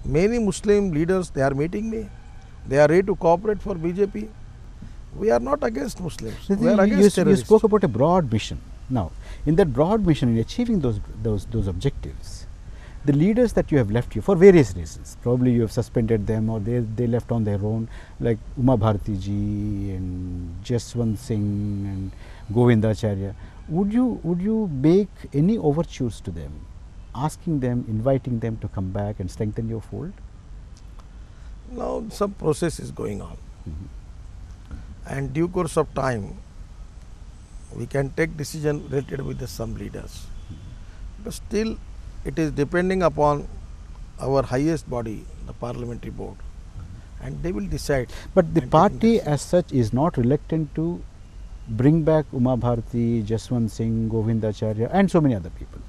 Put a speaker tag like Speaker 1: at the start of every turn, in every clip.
Speaker 1: Many Muslim leaders, they are meeting me. They are ready to cooperate for BJP. We are not against Muslims. We are against
Speaker 2: You
Speaker 1: terrorists.
Speaker 2: spoke about a broad mission. Now, in that broad mission, in achieving those objectives, the leaders that you have left you for various reasons, probably you have suspended them or they left on their own, like Uma Bharati ji and Jaswant Singh and Govindacharya. Would you make any overtures to them, asking them, inviting them to come back and strengthen your fold?
Speaker 1: Now some process is going on. And due course of time, we can take decision related with some leaders. But still, it is depending upon our highest body, the parliamentary board, and they will decide.
Speaker 2: But the
Speaker 1: and
Speaker 2: party
Speaker 1: taking
Speaker 2: as such is not reluctant to bring back Uma Bharati, Jaswant Singh, Govindacharya and so many other people.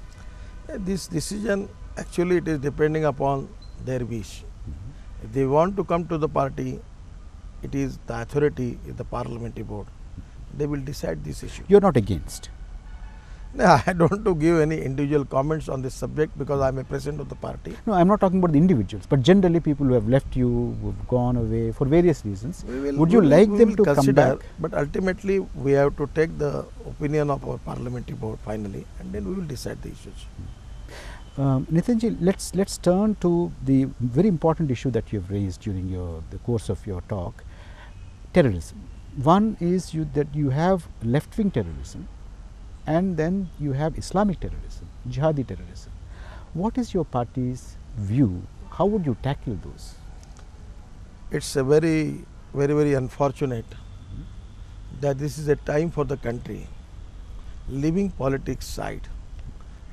Speaker 1: This decision, actually it is depending upon their wish. If they want to come to the party, it is the authority, is the parliamentary board. They will decide this issue.
Speaker 2: You are not against.
Speaker 1: No, I don't want to give any individual comments on this subject because I am a president of the party.
Speaker 2: No, I am not talking about the individuals, but generally people who have left you, who have gone away for various reasons. Would you like them to come back?
Speaker 1: But ultimately, we have to take the opinion of our parliamentary board finally, and then we will decide the issues.
Speaker 2: Nitinji, let's turn to the very important issue that you have raised during the course of your talk, terrorism. One is that you have left-wing terrorism, and then you have Islamic terrorism, jihadi terrorism. What is your party's view? How would you tackle those?
Speaker 1: It's a very unfortunate that this is a time for the country, leaving politics side.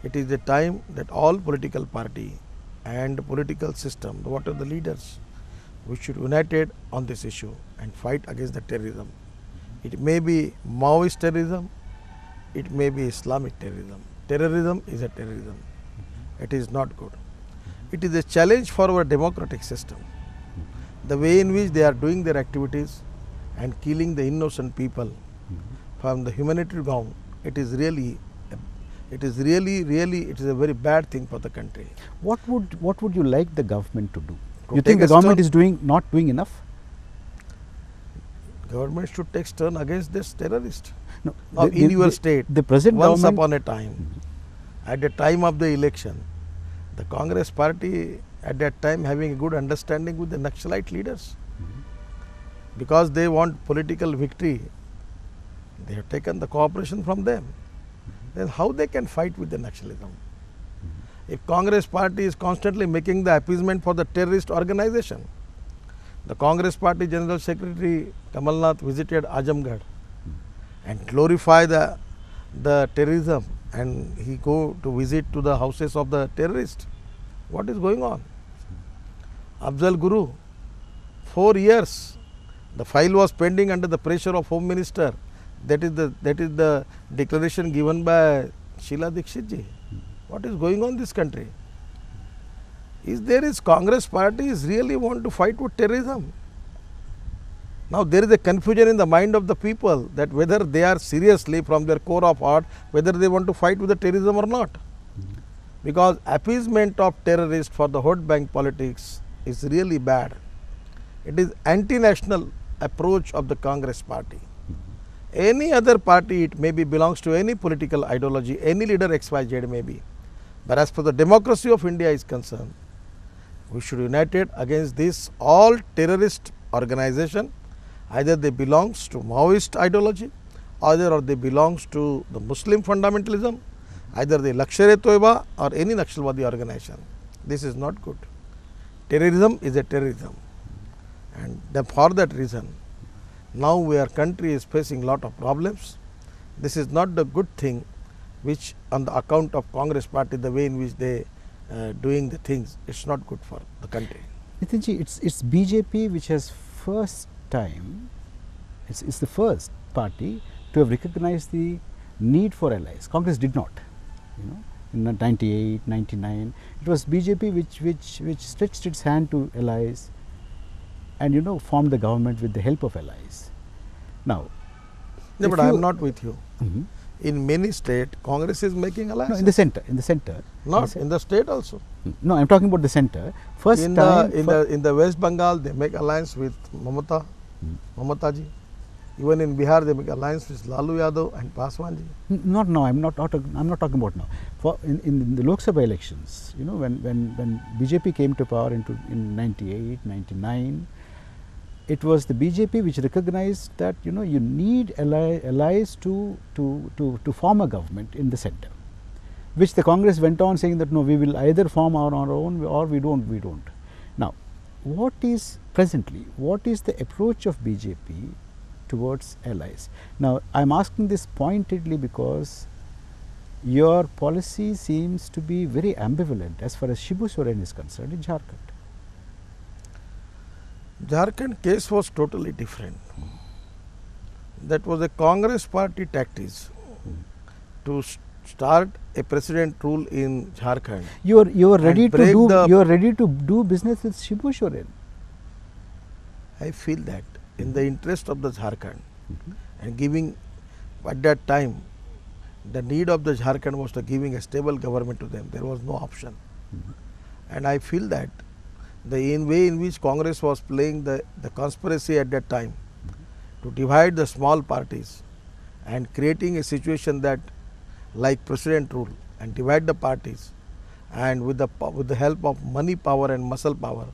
Speaker 1: It is a time that all political party and political system, what are the leaders, we should united on this issue and fight against the terrorism. It may be Maoist terrorism, it may be Islamic terrorism. Terrorism is a terrorism. It is not good. It is a challenge for our democratic system. The way in which they are doing their activities and killing the innocent people from the humanitarian ground, it is really a very bad thing for the country.
Speaker 2: What would you like the government to do?
Speaker 1: To
Speaker 2: You think the
Speaker 1: take a
Speaker 2: government is
Speaker 1: stern-
Speaker 2: not doing enough?
Speaker 1: Government should take stand against this terrorist.
Speaker 2: No.
Speaker 1: Now, in your state,
Speaker 2: the present
Speaker 1: once
Speaker 2: government,
Speaker 1: upon a time, at the time of the election, the Congress party at that time having a good understanding with the Naxalite leaders, because they want political victory, they have taken the cooperation from them. Then how they can fight with the Naxalism? If Congress party is constantly making the appeasement for the terrorist organization, the Congress party General Secretary Kamalnath visited Azamgarh and glorify the terrorism, and he go to visit to the houses of the terrorists. What is going on? Afzal Guru, 4 years, the file was pending under the pressure of Home Minister. That is the declaration given by Sheila Dikshit ji. What is going on in this country? Is Congress party is really want to fight with terrorism? Now there is a confusion in the mind of the people that whether they are seriously from their core of heart, whether they want to fight with the terrorism or not. Because appeasement of terrorists for the vote bank politics is really bad. It is anti-national approach of the Congress party. Any other party, it may be belongs to any political ideology, any leader XYZ may be. But as for the democracy of India is concerned, we should unite it against this all terrorist organization. Either they belongs to Maoist ideology, either or they belongs to the Muslim fundamentalism, either the Lashkar-e-Toiba or any Naxalwadi organization. This is not good. Terrorism is a terrorism, and for that reason, now our country is facing lot of problems. This is not the good thing, which on the account of Congress party, the way in which they doing the things, it's not good for the country.
Speaker 2: Nitinji, it's BJP which has first time, it's the first party to have recognized the need for allies. Congress did not, in 98, 99. It was BJP which stretched its hand to allies and formed the government with the help of allies. Now,
Speaker 1: No, but I am not with you. In many states, Congress is making
Speaker 2: No,
Speaker 1: alliances.
Speaker 2: in the center, in the center.
Speaker 1: Not in the state also.
Speaker 2: No, I'm talking about the center. First
Speaker 1: In
Speaker 2: time.
Speaker 1: the West Bengal, they make alliance with Mamata ji. Even in Bihar, they make alliance with Lalu Yadav and Paswan ji.
Speaker 2: Not now. I'm not talking about now. For in the Lok Sabha elections, you know, when BJP came to power in 98, 99, it was the BJP which recognized that, you know, you need allies to form a government in the center, which the Congress went on saying that no, we will either form our own or we don't. Now, what is the approach of BJP towards allies? Now, I am asking this pointedly because your policy seems to be very ambivalent as far as Shibu Soren is concerned in Jharkhand.
Speaker 1: Jharkhand case was totally different. That was a Congress party tactics to start a president rule in Jharkhand.
Speaker 2: You are ready
Speaker 1: break
Speaker 2: to do business with Shibu Soren.
Speaker 1: I feel that in the interest of the Jharkhand and giving at that time the need of the Jharkhand was to giving a stable government to them. There was no option. And I feel that the way in which Congress was playing the conspiracy at that time to divide the small parties and creating a situation that like president rule and divide the parties, and with the help of money power and muscle power,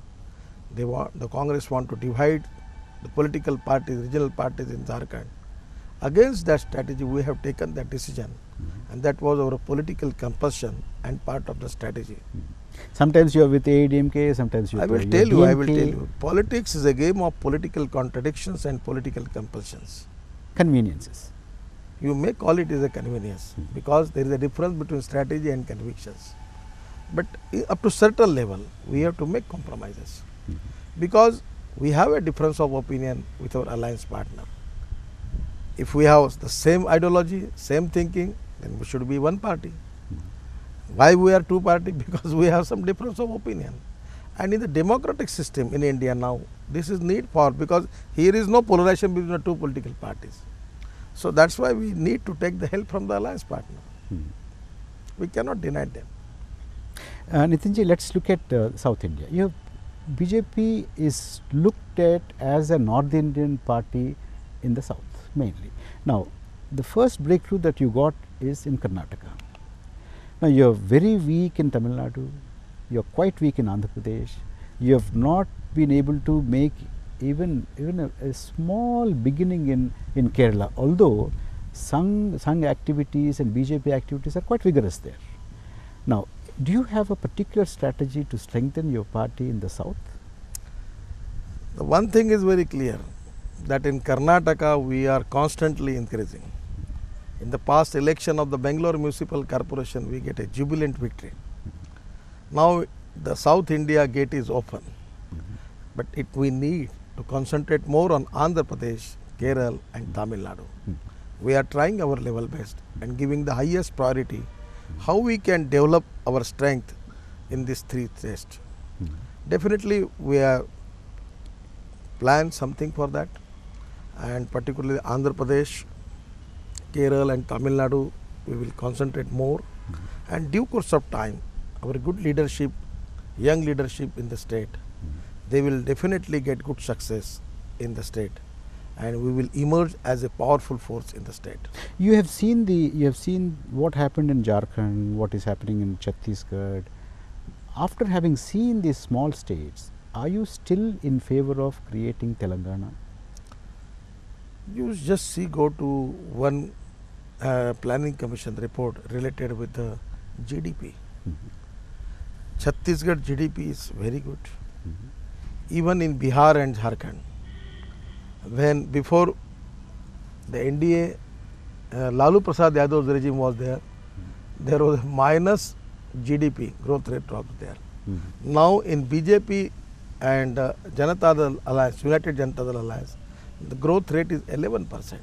Speaker 1: the Congress want to divide the political parties, regional parties in Jharkhand. Against that strategy, we have taken that decision, and that was our political compulsion and part of the strategy.
Speaker 2: Sometimes you are with AIDMK, sometimes you are
Speaker 1: I will tell you, politics is a game of political contradictions and political compulsions.
Speaker 2: Conveniences.
Speaker 1: You may call it as a convenience because there is a difference between strategy and convictions. But up to certain level, we have to make compromises because we have a difference of opinion with our alliance partner. If we have the same ideology, same thinking, then we should be one party. Why we are two party? Because we have some difference of opinion. And in the democratic system in India now, this is need for, because here is no polarization between the two political parties. So that's why we need to take the help from the alliance partner. We cannot deny them.
Speaker 2: Nitinji, let's look at South India. BJP is looked at as a North Indian party in the south mainly. Now, the first breakthrough that you got is in Karnataka. Now, you are very weak in Tamil Nadu, you are quite weak in Andhra Pradesh, you have not been able to make even a small beginning in Kerala, although Sangh activities and BJP activities are quite vigorous there. Now, do you have a particular strategy to strengthen your party in the south?
Speaker 1: The one thing is very clear, that in Karnataka we are constantly increasing. In the past election of the Bangalore Municipal Corporation, we get a jubilant victory. Now the South India gate is open, but we need to concentrate more on Andhra Pradesh, Kerala and Tamil Nadu. We are trying our level best and giving the highest priority how we can develop our strength in these three states. Definitely we have planned something for that, and particularly Andhra Pradesh, Kerala and Tamil Nadu, we will concentrate more, and due course of time, our good leadership, young leadership in the state, they will definitely get good success in the state, and we will emerge as a powerful force in the state.
Speaker 2: You have seen what happened in Jharkhand, what is happening in Chhattisgarh. After having seen these small states, are you still in favor of creating Telangana?
Speaker 1: You just go to one planning commission report related with the GDP. Chhattisgarh GDP is very good. Even in Bihar and Jharkhand, when before the NDA, Lalu Prasad Yadav's regime was there, there was a minus GDP growth rate was there. Now in BJP and Janata Dal Alliance, United Janata Dal Alliance, the growth rate is 11%.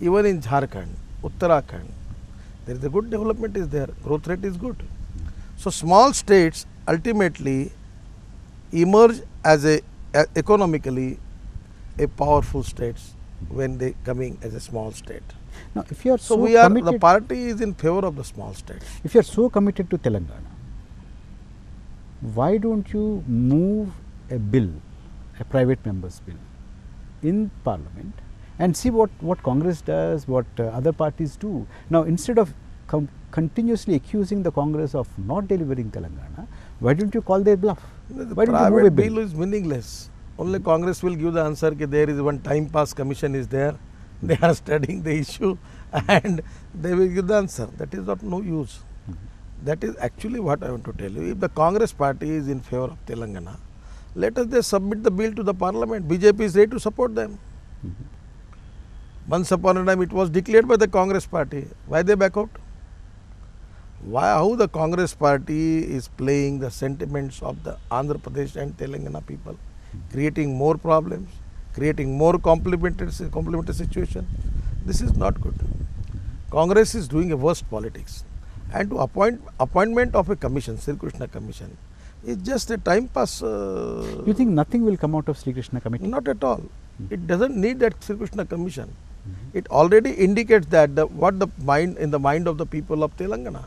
Speaker 1: Even in Jharkhand, Uttarakhand, there is a good development is there, growth rate is good. So small states ultimately emerge as economically a powerful states when they coming as a small state.
Speaker 2: Now, if you are
Speaker 1: So
Speaker 2: so
Speaker 1: we are, the
Speaker 2: committed,
Speaker 1: party is in favor of the small states.
Speaker 2: if you are so committed to Telangana, why don't you move a bill, a private member's bill, in Parliament and see what Congress does, what other parties do. Now, instead of continuously accusing the Congress of not delivering Telangana, why don't you call their bluff?
Speaker 1: The
Speaker 2: Why don't you move a
Speaker 1: private
Speaker 2: bill?
Speaker 1: bill is meaningless. Only Congress will give the answer that there is one time pass commission is there. They are studying the issue and they will give the answer. That is not no use. That is actually what I want to tell you. If the Congress party is in favor of Telangana, let us just submit the bill to the Parliament. BJP is ready to support them. Once upon a time it was declared by the Congress party. Why they back out? Why, how the Congress party is playing the sentiments of the Andhra Pradesh and Telangana people, creating more problems, creating more complicated situation. This is not good. Congress is doing a worst politics. And to appointment of a commission, Sri Krishna Commission, is just a time pass.
Speaker 2: You think nothing will come out of Sri Krishna Committee?
Speaker 1: Not at all. It doesn't need that Sri Krishna Commission. It already indicates that what the mind in the mind of the people of Telangana.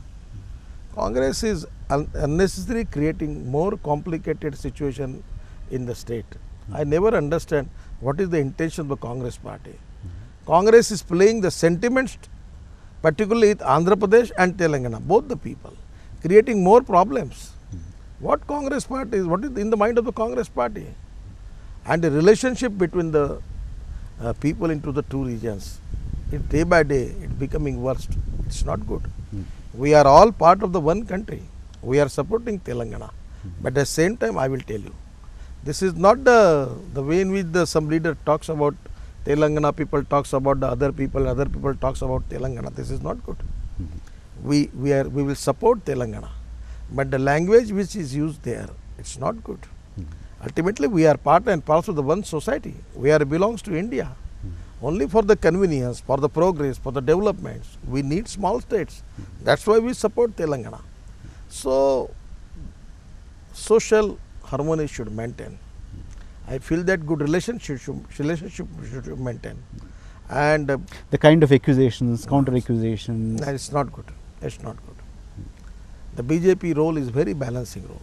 Speaker 1: Congress is unnecessarily creating more complicated situation in the state. I never understand what is the intention of the Congress party. Congress is playing the sentiments, particularly with Andhra Pradesh and Telangana, both the people, creating more problems. What Congress party is, what is in the mind of the Congress party? And the relationship between the people into the two regions, day by day, it's becoming worse. It's not good. We are all part of the one country. We are supporting Telangana. But at the same time, I will tell you, this is not the way in which some leader talks about Telangana, people talks about the other people talks about Telangana. This is not good. We will support Telangana. But the language which is used there, it's not good. Ultimately, we are part and parcel of the one society. We are belongs to India. Only for the convenience, for the progress, for the developments, we need small states. That's why we support Telangana. So, social harmony should maintain. I feel that good relationship should maintain. And
Speaker 2: The kind of accusations, counter accusations.
Speaker 1: it's not good. It's not good. The BJP role is very balancing role.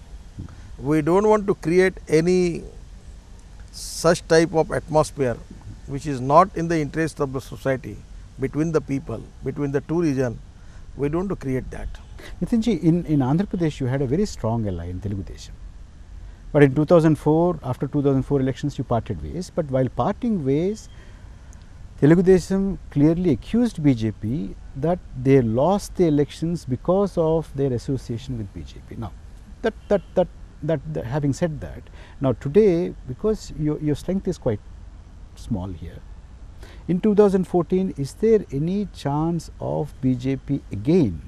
Speaker 1: We don't want to create any such type of atmosphere which is not in the interest of the society, between the people, between the two regions. We don't want to create that.
Speaker 2: Nitinji, in Andhra Pradesh, you had a very strong ally in Telugu Desam. But in 2004, after 2004 elections, you parted ways. But while parting ways, Telugu Desam clearly accused BJP that they lost the elections because of their association with BJP. Now, having said that, now today, because your strength is quite small here, in 2014, is there any chance of BJP again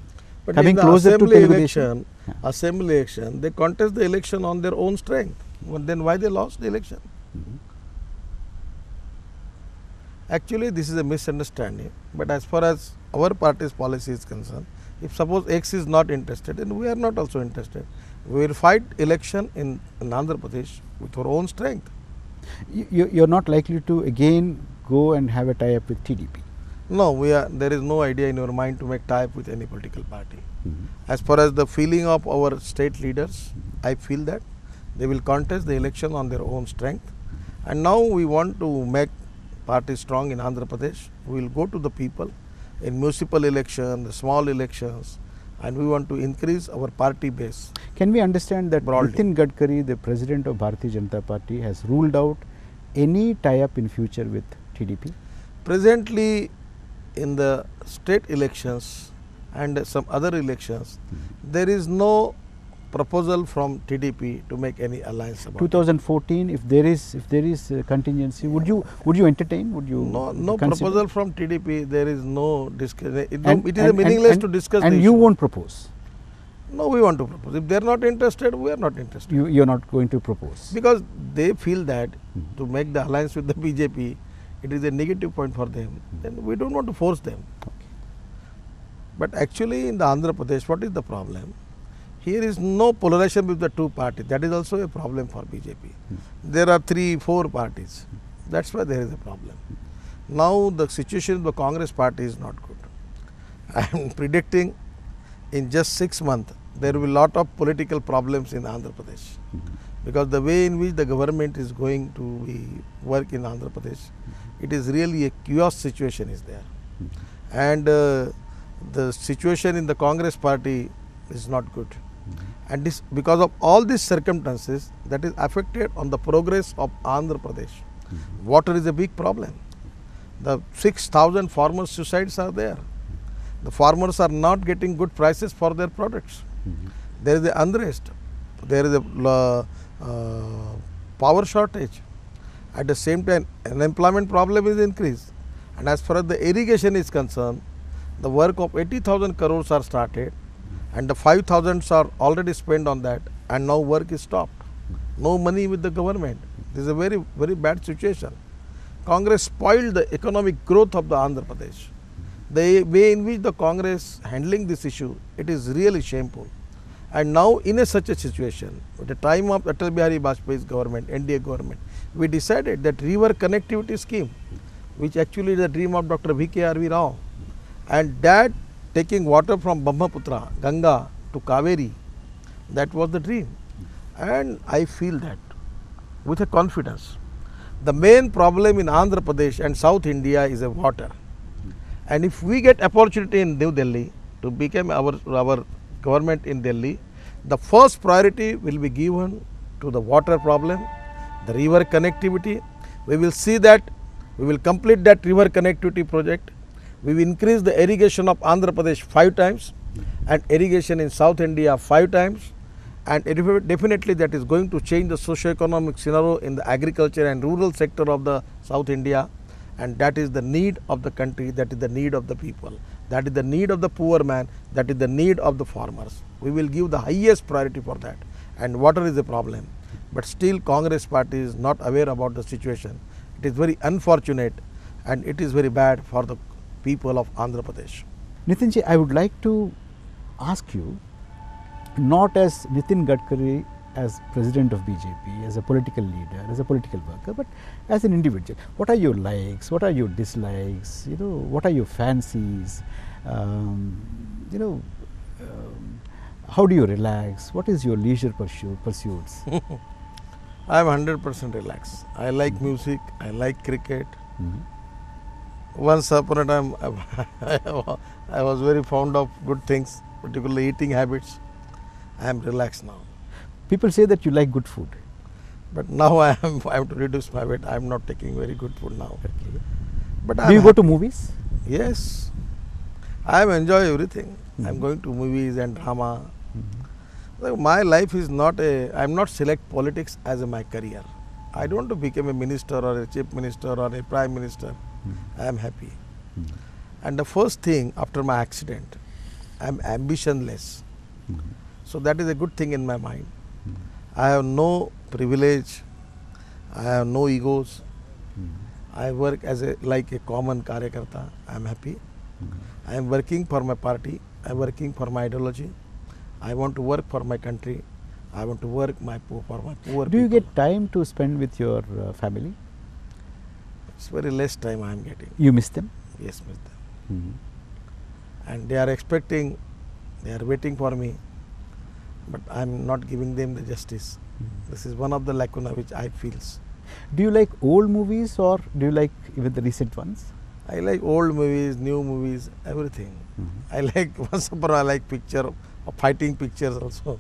Speaker 1: But
Speaker 2: coming
Speaker 1: in the
Speaker 2: closer to
Speaker 1: assembly
Speaker 2: Telugu
Speaker 1: election,
Speaker 2: Desam?
Speaker 1: assembly election, they contest the election on their own strength. Well, then why they lost the election? Actually, this is a misunderstanding. But as far as our party's policy is concerned, if suppose X is not interested, then we are not also interested. We will fight election in Andhra Pradesh with our own strength.
Speaker 2: You're not likely to again go and have a tie-up with TDP.
Speaker 1: No, there is no idea in your mind to make tie-up with any political party. As far as the feeling of our state leaders, I feel that they will contest the election on their own strength. And now we want to make party strong in Andhra Pradesh. We will go to the people in municipal election, the small elections, and we want to increase our party base.
Speaker 2: Can we understand that
Speaker 1: Broadly.
Speaker 2: Nitin Gadkari, the president of Bharatiya Janata Party, has ruled out any tie-up in future with TDP?
Speaker 1: Presently, in the state elections and some other elections, there is no proposal from TDP to make any alliance about
Speaker 2: 2014, if there is a contingency, would you entertain? Would you
Speaker 1: no
Speaker 2: consider?
Speaker 1: proposal from TDP. There is no discussion. It
Speaker 2: And-
Speaker 1: is meaningless
Speaker 2: and-
Speaker 1: to discuss.
Speaker 2: And
Speaker 1: the
Speaker 2: you
Speaker 1: issue.
Speaker 2: won't propose.
Speaker 1: No, we want to propose. If they are not interested, we are not interested.
Speaker 2: You're not going to propose.
Speaker 1: Because they feel that to make the alliance with the BJP, it is a negative point for them. Then we don't want to force them. But actually, in the Andhra Pradesh, what is the problem? Here is no polarization with the two parties. That is also a problem for BJP. There are 3-4 parties. That's why there is a problem. Now the situation of the Congress party is not good. I am predicting in just 6 months there will be lot of political problems in Andhra Pradesh, because the way in which the government is going to be work in Andhra Pradesh, it is really a chaos situation is there, and the situation in the Congress party is not good, and this because of all these circumstances that is affected on the progress of Andhra Pradesh. Water is a big problem. The 6,000 farmer suicides are there. The farmers are not getting good prices for their products. There is a unrest. There is a power shortage. At the same time, unemployment problem is increased. And as far as the irrigation is concerned, the work of 80,000 crores are started, and the 5,000 are already spent on that, and now work is stopped. No money with the government. This is a very, very bad situation. Congress spoiled the economic growth of the Andhra Pradesh. The way in which the Congress handling this issue, it is really shameful. And now in such a situation, at the time of Atal Bihari Vajpayee's government, NDA government, we decided that river connectivity scheme, which actually is the dream of Dr. V.K.R.V. Rao, and that taking water from Brahmaputra, Ganga to Kaveri, that was the dream. And I feel that with a confidence. The main problem in Andhra Pradesh and South India is a water. And if we get opportunity in New Delhi to become our government in Delhi, the first priority will be given to the water problem, the river connectivity. We will see that, we will complete that river connectivity project. We will increase the irrigation of Andhra Pradesh 5 times and irrigation in South India 5 times. And definitely that is going to change the socio-economic scenario in the agriculture and rural sector of the South India, and that is the need of the country, that is the need of the people, that is the need of the poor man, that is the need of the farmers. We will give the highest priority for that, and water is a problem, but still Congress party is not aware about the situation. It is very unfortunate and it is very bad for the people of Andhra Pradesh.
Speaker 2: Nitinji, I would like to ask you, not as Nitin Gadkari, as president of BJP, as a political leader, as a political worker, but as an individual. What are your likes? What are your dislikes? What are your fancies? How do you relax? What is your leisure pursuits?
Speaker 1: I am 100% relaxed. I like music. I like cricket. Once upon a time, I was very fond of good things, particularly eating habits. I am relaxed now.
Speaker 2: People say that you like good food.
Speaker 1: But now I have to reduce my weight. I am not taking very good food now.
Speaker 2: Okay.
Speaker 1: But
Speaker 2: do you go to movies?
Speaker 1: Yes. I enjoy everything. I am going to movies and drama. Like my life is not I am not select politics as my career. I don't want to become a minister or a chief minister or a prime minister. I am happy. And the first thing after my accident, I am ambitionless. So that is a good thing in my mind. I have no privilege. I have no egos. I work as like a common karyakarta. I am happy. I am working for my party. I am working for my ideology. I want to work for my country. I want to work for my poor
Speaker 2: Do you
Speaker 1: people.
Speaker 2: get time to spend with your family?
Speaker 1: It's very less time I am getting.
Speaker 2: You miss them?
Speaker 1: Yes, miss them. And they are expecting, they are waiting for me, but I am not giving them the justice. This is one of the lacuna which I feel.
Speaker 2: Do you like old movies or do you like even the recent ones?
Speaker 1: I like old movies, new movies, everything. I like, once upon I like picture, fighting pictures also.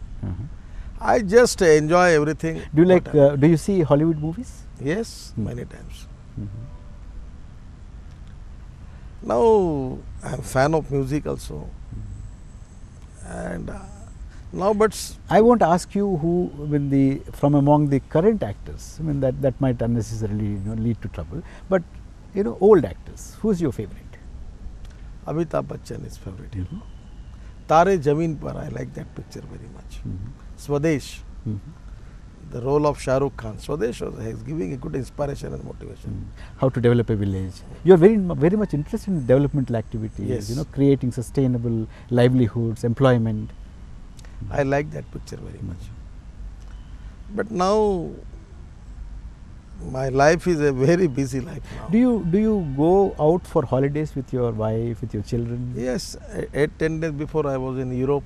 Speaker 1: I just enjoy everything.
Speaker 2: Do you like, do you see Hollywood movies?
Speaker 1: Yes, many times. Now I am fan of music also. And now, but
Speaker 2: I won't ask you who, from among the current actors, I mean that might unnecessarily lead to trouble, but old actors, who's your favorite?
Speaker 1: Amitabh Bachchan is favorite. Tare Zameen Par, I like that picture very much. Swadesh, the role of Shah Rukh Khan. Swadesh is giving a good inspiration and motivation.
Speaker 2: How to develop a village. You are very much interested in developmental activities,
Speaker 1: Yes.
Speaker 2: Creating sustainable livelihoods, employment.
Speaker 1: I like that picture very much. But now My life is a very busy life now.
Speaker 2: Do you go out for holidays with your wife, with your children?
Speaker 1: Yes, 10 days before I was in Europe,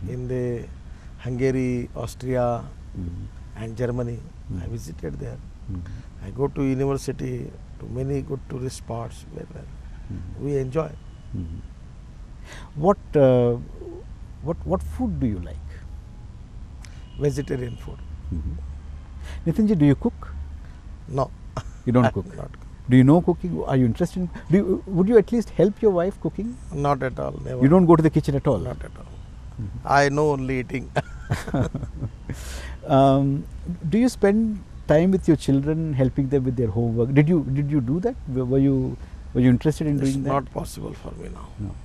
Speaker 1: in the Hungary, Austria, and Germany. I visited there. I go to university, to many good tourist spots where we enjoy.
Speaker 2: What food do you like?
Speaker 1: Vegetarian food.
Speaker 2: Nitinji, do you cook?
Speaker 1: No.
Speaker 2: You don't cook.
Speaker 1: Not,
Speaker 2: Do you know cooking? Are you interested in? Would you at least help your wife cooking?
Speaker 1: not at all. Never.
Speaker 2: You don't go to the kitchen at all.
Speaker 1: Not at all. I know only eating.
Speaker 2: Do you spend time with your children, helping them with their homework? Did you do that? Were you interested in
Speaker 1: It's
Speaker 2: doing that?
Speaker 1: not possible for me now.
Speaker 2: No.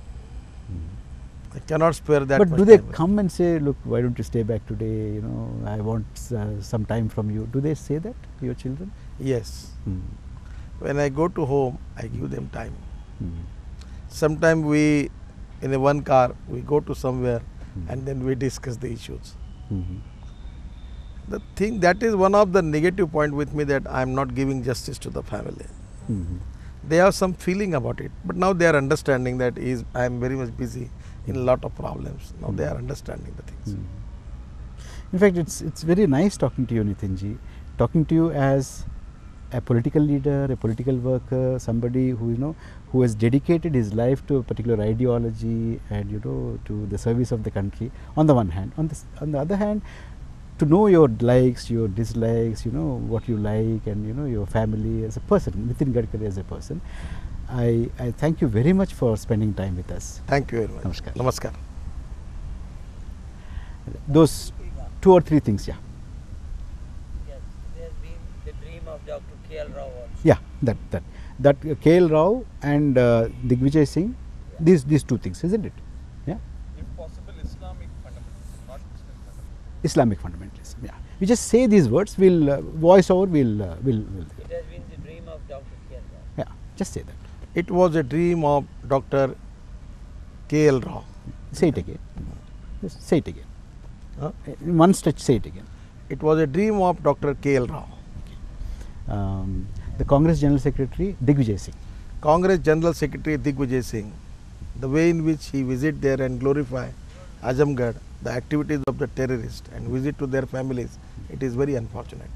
Speaker 1: I cannot spare that
Speaker 2: But
Speaker 1: much
Speaker 2: do they
Speaker 1: time.
Speaker 2: come and say, "Look, why don't you stay back today? You know, I want some time from you." Do they say that, your children?
Speaker 1: Yes. When I go to home, I give them time.
Speaker 2: Mm.
Speaker 1: Sometimes we, in a one car, we go to somewhere and then we discuss the issues. The thing that is one of the negative point with me, that I am not giving justice to the family. They have some feeling about it, but now they are understanding that I am very much busy in a lot of problems. Now they are understanding the things.
Speaker 2: In fact, it's very nice talking to you, Nitinji. Talking to you as a political leader, a political worker, somebody who who has dedicated his life to a particular ideology and to the service of the country. On the one hand, on the other hand, to know your likes, your dislikes, what you like, and your family as a person, Nitin Gadkari as a person. I thank you very much for spending time with us.
Speaker 1: Thank you very much.
Speaker 2: Namaskar.
Speaker 1: Namaskar.
Speaker 2: Those 2 or 3 things, yeah.
Speaker 3: Yes, it has been the dream of Dr. K.L. Rao also.
Speaker 2: Yeah, that K.L. Rao and Digvijay Singh, these 2 things, isn't it? Yeah.
Speaker 4: If possible, Islamic fundamentalism, not Muslim fundamentalism.
Speaker 2: Islamic fundamentalism. Yeah. We just say these words. We'll voice over. We'll.
Speaker 3: It has been the dream of Dr. K.L. Rao.
Speaker 2: Yeah. Just say that.
Speaker 1: It was a dream of Dr. K.L. Rao.
Speaker 2: Say it again. Just say it again.
Speaker 1: Huh?
Speaker 2: In one stretch, say it again.
Speaker 1: It was a dream of Dr. K.L. Rao.
Speaker 2: The Congress General Secretary Digvijay Singh.
Speaker 1: Congress General Secretary Digvijay Singh, the way in which he visit there and glorify Azamgarh, the activities of the terrorists and visit to their families, it is very unfortunate.